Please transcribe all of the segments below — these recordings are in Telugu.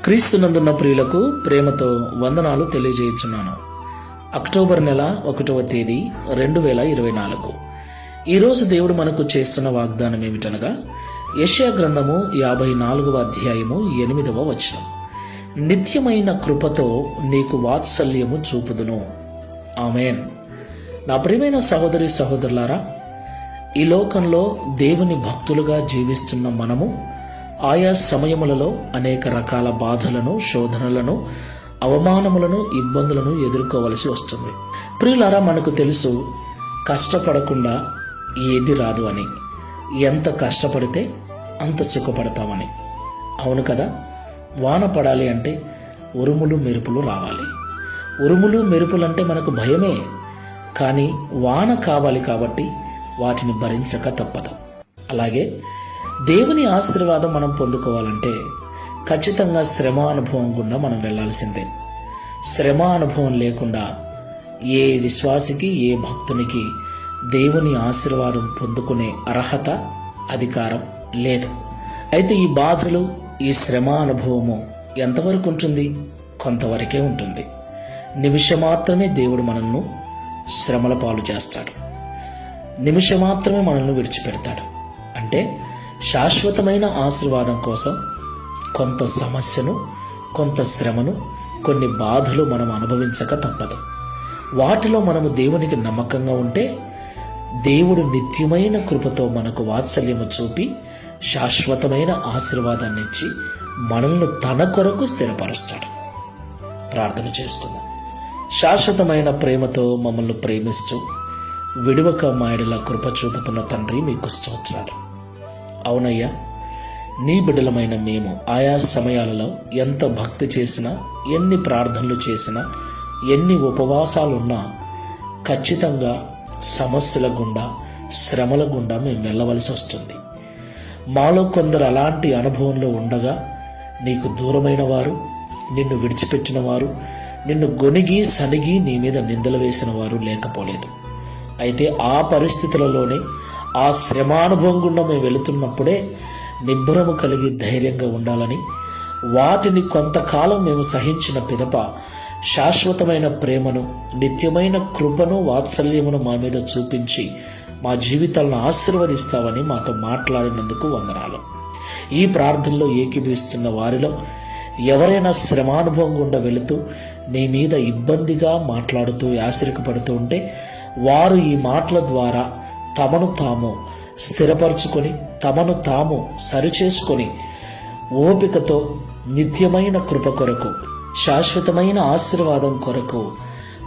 క్రీస్తునందున్న ప్రియులకు ప్రేమతో వందనాలు తెలియజేయుచున్నాను. అక్టోబర్ నెల 1వ తేదీ 2024. ఈరోజు దేవుడు మనకు చేస్తున్న వాగ్దానం ఏమిటనగా యెషయా గ్రంథము 54వ అధ్యాయము 8వ వచనం. నిత్యమైన కృపతో నీకు వాత్సల్యము చూపుదును. ఆమేన్. నా ప్రియమైన సహోదరి సహోదరులారా, ఈ లోకంలో దేవుని భక్తులుగా జీవిస్తున్న మనము ఆయా సమయములలో అనేక రకాల బాధలను, శోధనలను, అవమానములను, ఇబ్బందులను ఎదుర్కోవలసి వస్తుంది. ప్రియులారా, మనకు తెలుసు కష్టపడకుండా ఏది రాదు అని. ఎంత కష్టపడితే అంత సుఖపడతామని. అవును కదా. వాన పడాలి అంటే ఉరుములు మెరుపులు రావాలి. ఉరుములు మెరుపులంటే మనకు భయమే, కానీ వాన కావాలి కాబట్టి వాటిని భరించక తప్పదు. అలాగే దేవుని ఆశీర్వాదం మనం పొందుకోవాలంటే ఖచ్చితంగా శ్రమ అనుభవం గుండా మనం వెళ్లాల్సిందే. శ్రమ అనుభవం లేకుండా ఏ విశ్వాసికి, ఏ భక్తునికి దేవుని ఆశీర్వాదం పొందుకునే అర్హత, అధికారం లేదు. అయితే ఈ బాధలు, ఈ శ్రమ అనుభవము ఎంతవరకు ఉంటుంది? కొంతవరకే ఉంటుంది. నిమిషం మాత్రమే దేవుడు మనల్ని శ్రమల పాలు చేస్తాడు. నిమిషం మాత్రమే మనల్ని విడిచిపెడతాడు. అంటే శాశ్వతమైన ఆశీర్వాదం కోసం కొంత సమస్యను, కొంత శ్రమను, కొన్ని బాధలు మనం అనుభవించక తప్పదు. వాటిలో మనము దేవునికి నమ్మకంగా ఉంటే దేవుడు నిత్యమైన కృపతో మనకు వాత్సల్యము చూపి శాశ్వతమైన ఆశీర్వాదాన్ని ఇచ్చి మనల్ని తన కొరకు స్థిరపరుస్తాడు. ప్రార్థన చేసుకుందాం. శాశ్వతమైన ప్రేమతో మమ్మల్ని ప్రేమిస్తూ విడువక మాయడిలా కృప చూపుతున్న తండ్రి, మీకు స్తోత్రాలు. అవునయ్యా, నీ బిడ్డలమైన మేము ఆయా సమయాలలో ఎంత భక్తి చేసినా, ఎన్ని ప్రార్థనలు చేసినా, ఎన్ని ఉపవాసాలున్నా ఖచ్చితంగా సమస్యల గుండా, శ్రమల గుండా మేము వెళ్ళవలసి వస్తుంది. మాలో కొందరు అలాంటి అనుభవంలో ఉండగా నీకు దూరమైన వారు, నిన్ను విడిచిపెట్టిన వారు, నిన్ను గొనిగి సనిగి నీ మీద నిందలు వేసిన వారు లేకపోలేదు. అయితే ఆ పరిస్థితులలోనే, ఆ శ్రమానుభవం గుండా మేము వెళుతున్నప్పుడే నిబ్బరము కలిగి ధైర్యంగా ఉండాలని, వాటిని కొంతకాలం మేము సహించిన పిదప శాశ్వతమైన ప్రేమను, నిత్యమైన కృపను, వాత్సల్యమును మా మీద చూపించి మా జీవితాలను ఆశీర్వదిస్తావని మాతో మాట్లాడినందుకు వందనాలు. ఈ ప్రార్థనలో ఏకీభవిస్తున్న వారిలో ఎవరైనా శ్రమానుభవం గుండా వెళుతూ నీ మీద ఇబ్బందిగా మాట్లాడుతూ ఆశ్చర్యపడుతూ ఉంటే వారు ఈ మాటల ద్వారా తమను తాము స్థిరపరచుకొని, తమను తాము సరిచేసుకొని ఓపికతో నిత్యమైన కృప కొరకు, శాశ్వతమైన ఆశీర్వాదం కొరకు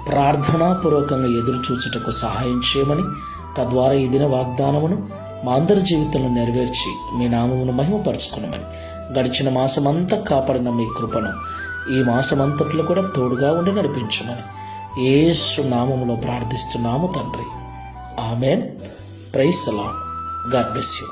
ప్రార్థనాపూర్వకంగా ఎదురుచూచుటకు సహాయం చేయమని, తద్వారా ఈ దిన వాగ్దానమును మా అందరి జీవితంలో నెరవేర్చి మీ నామమును మహిమపరచుకున్నామని, గడిచిన మాసమంతా కాపాడిన మీ కృపను ఈ మాసమంతట్లో కూడా తోడుగా ఉండి నడిపించమని యేసు నామములో ప్రార్థిస్తున్నాము తండ్రి. Amen. Praise the Lord. God bless you.